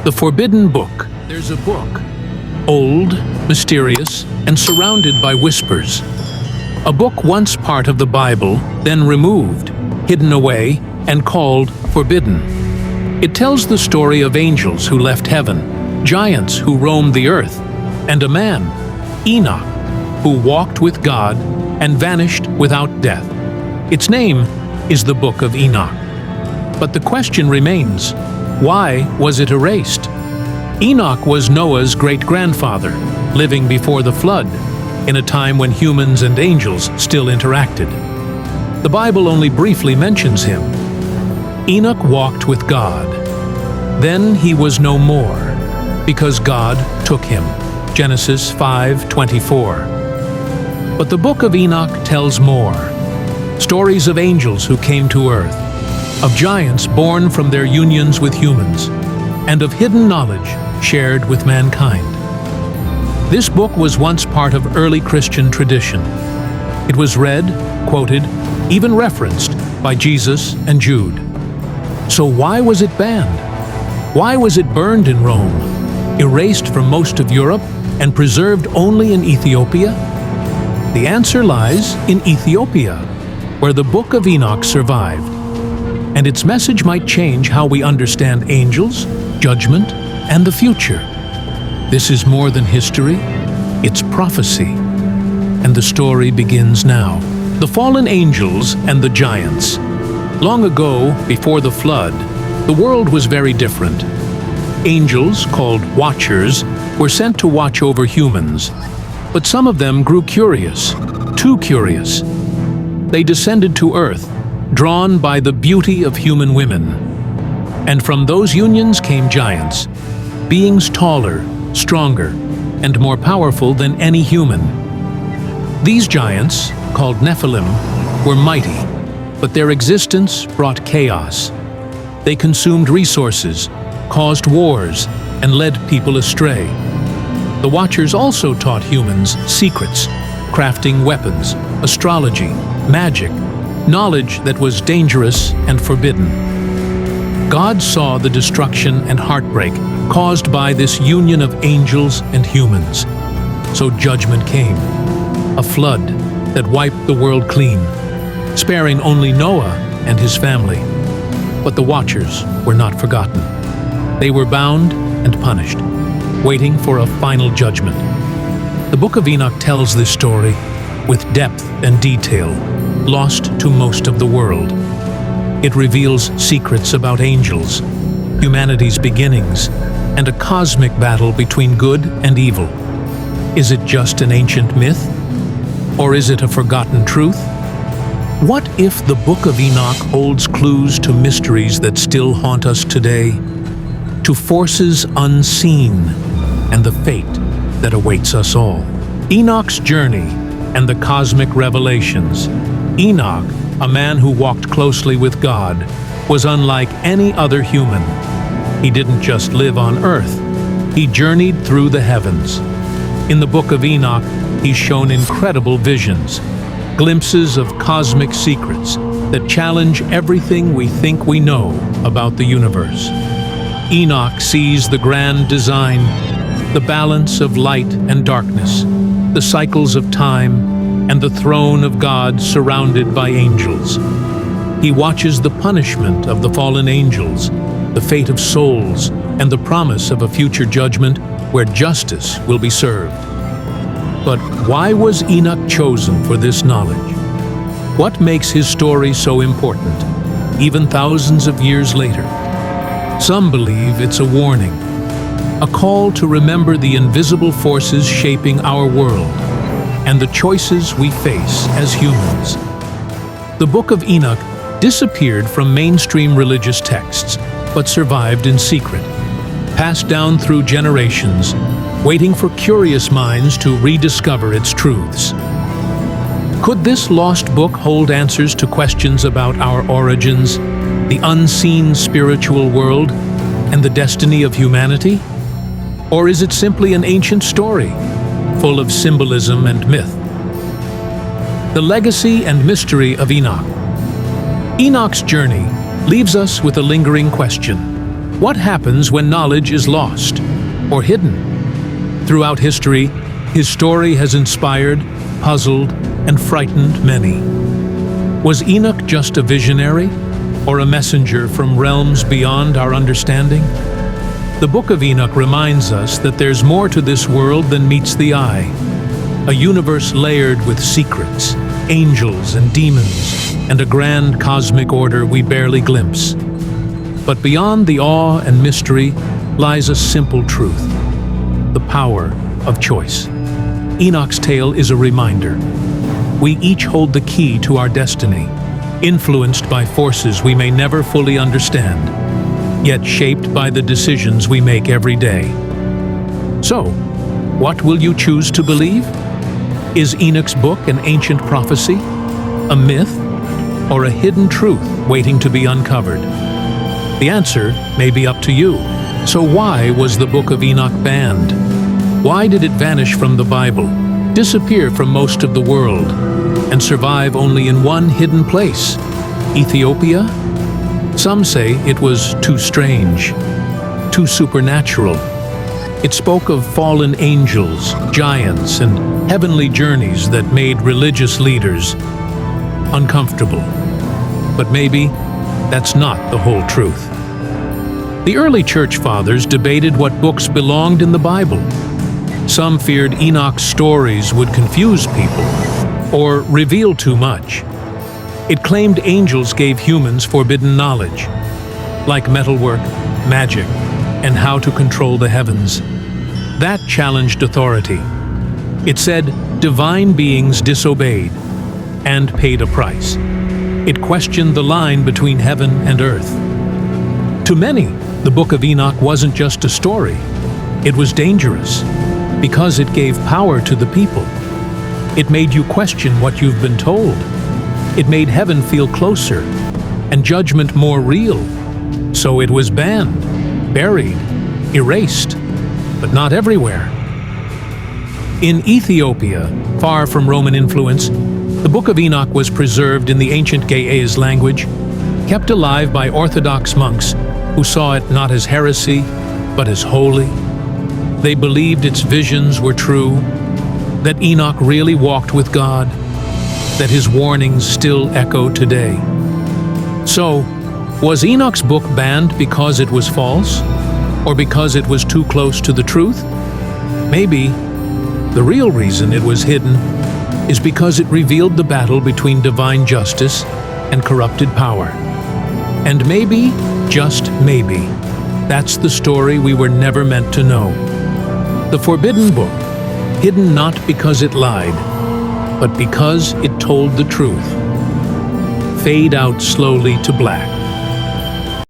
The Forbidden Book. There's a book, old, mysterious, and surrounded by whispers. A book once part of the Bible, then removed, hidden away, and called forbidden. It tells the story of angels who left heaven, giants who roamed the earth, and a man, Enoch, who walked with God and vanished without death. Its name is the Book of Enoch. But the question remains, why was it erased? Enoch was Noah's great-grandfather, living before the flood, in a time when humans and angels still interacted. The Bible only briefly mentions him. Enoch walked with God. Then he was no more, because God took him. Genesis 5:24. But the Book of Enoch tells more. Stories of angels who came to earth, of giants born from their unions with humans, and of hidden knowledge shared with mankind. This book was once part of early Christian tradition. It was read, quoted, even referenced by Jesus and Jude. So why was it banned? Why was it burned in Rome, erased from most of Europe, and preserved only in Ethiopia? The answer lies in Ethiopia, where the Book of Enoch survived. And its message might change how we understand angels, judgment, and the future. This is more than history, it's prophecy. And the story begins now. The fallen angels and the giants. Long ago, before the flood, the world was very different. Angels, called watchers, were sent to watch over humans. But some of them grew curious, too curious. They descended to earth, drawn by the beauty of human women. And from those unions came giants, beings taller, stronger, and more powerful than any human. These giants, called Nephilim, were mighty, but their existence brought chaos. They consumed resources, caused wars, and led people astray. The Watchers also taught humans secrets, crafting weapons, astrology, magic, knowledge that was dangerous and forbidden. God saw the destruction and heartbreak caused by this union of angels and humans. So judgment came, a flood that wiped the world clean, sparing only Noah and his family. But the Watchers were not forgotten. They were bound and punished, waiting for a final judgment. The Book of Enoch tells this story with depth and detail, lost to most of the world. It reveals secrets about angels, humanity's beginnings, and a cosmic battle between good and evil. Is it just an ancient myth? Or is it a forgotten truth? What if the Book of Enoch holds clues to mysteries that still haunt us today, to forces unseen, and the fate that awaits us all? Enoch's journey and the cosmic revelations. Enoch, a man who walked closely with God, was unlike any other human. He didn't just live on earth, he journeyed through the heavens. In the Book of Enoch, he's shown incredible visions, glimpses of cosmic secrets that challenge everything we think we know about the universe. Enoch sees the grand design, the balance of light and darkness, the cycles of time, and the throne of God surrounded by angels. He watches the punishment of the fallen angels, the fate of souls, and the promise of a future judgment where justice will be served. But why was Enoch chosen for this knowledge? What makes his story so important, even thousands of years later? Some believe it's a warning, a call to remember the invisible forces shaping our world and the choices we face as humans. The Book of Enoch disappeared from mainstream religious texts, but survived in secret, passed down through generations, waiting for curious minds to rediscover its truths. Could this lost book hold answers to questions about our origins, the unseen spiritual world, and the destiny of humanity? Or is it simply an ancient story, full of symbolism and myth? The legacy and mystery of Enoch. Enoch's journey leaves us with a lingering question. What happens when knowledge is lost or hidden? Throughout history, his story has inspired, puzzled, and frightened many. Was Enoch just a visionary or a messenger from realms beyond our understanding? The Book of Enoch reminds us that there's more to this world than meets the eye. A universe layered with secrets, angels and demons, and a grand cosmic order we barely glimpse. But beyond the awe and mystery lies a simple truth: the power of choice. Enoch's tale is a reminder. We each hold the key to our destiny, influenced by forces we may never fully understand, yet shaped by the decisions we make every day. So, what will you choose to believe? Is Enoch's book an ancient prophecy, a myth, or a hidden truth waiting to be uncovered? The answer may be up to you. So why was the Book of Enoch banned? Why did it vanish from the Bible, disappear from most of the world, and survive only in one hidden place, Ethiopia? Some say it was too strange, too supernatural. It spoke of fallen angels, giants, and heavenly journeys that made religious leaders uncomfortable. But maybe that's not the whole truth. The early church fathers debated what books belonged in the Bible. Some feared Enoch's stories would confuse people or reveal too much. It claimed angels gave humans forbidden knowledge, like metalwork, magic, and how to control the heavens. That challenged authority. It said divine beings disobeyed and paid a price. It questioned the line between heaven and earth. To many, the Book of Enoch wasn't just a story. It was dangerous because it gave power to the people. It made you question what you've been told. It made heaven feel closer and judgment more real. So it was banned, buried, erased, but not everywhere. In Ethiopia, far from Roman influence, the Book of Enoch was preserved in the ancient Ge'ez language, kept alive by Orthodox monks who saw it not as heresy, but as holy. They believed its visions were true, that Enoch really walked with God, that his warnings still echo today. So, was Enoch's book banned because it was false? Or because it was too close to the truth? Maybe the real reason it was hidden is because it revealed the battle between divine justice and corrupted power. And maybe, just maybe, that's the story we were never meant to know. The forbidden book, hidden not because it lied, but because it told the truth. Fade out slowly to black.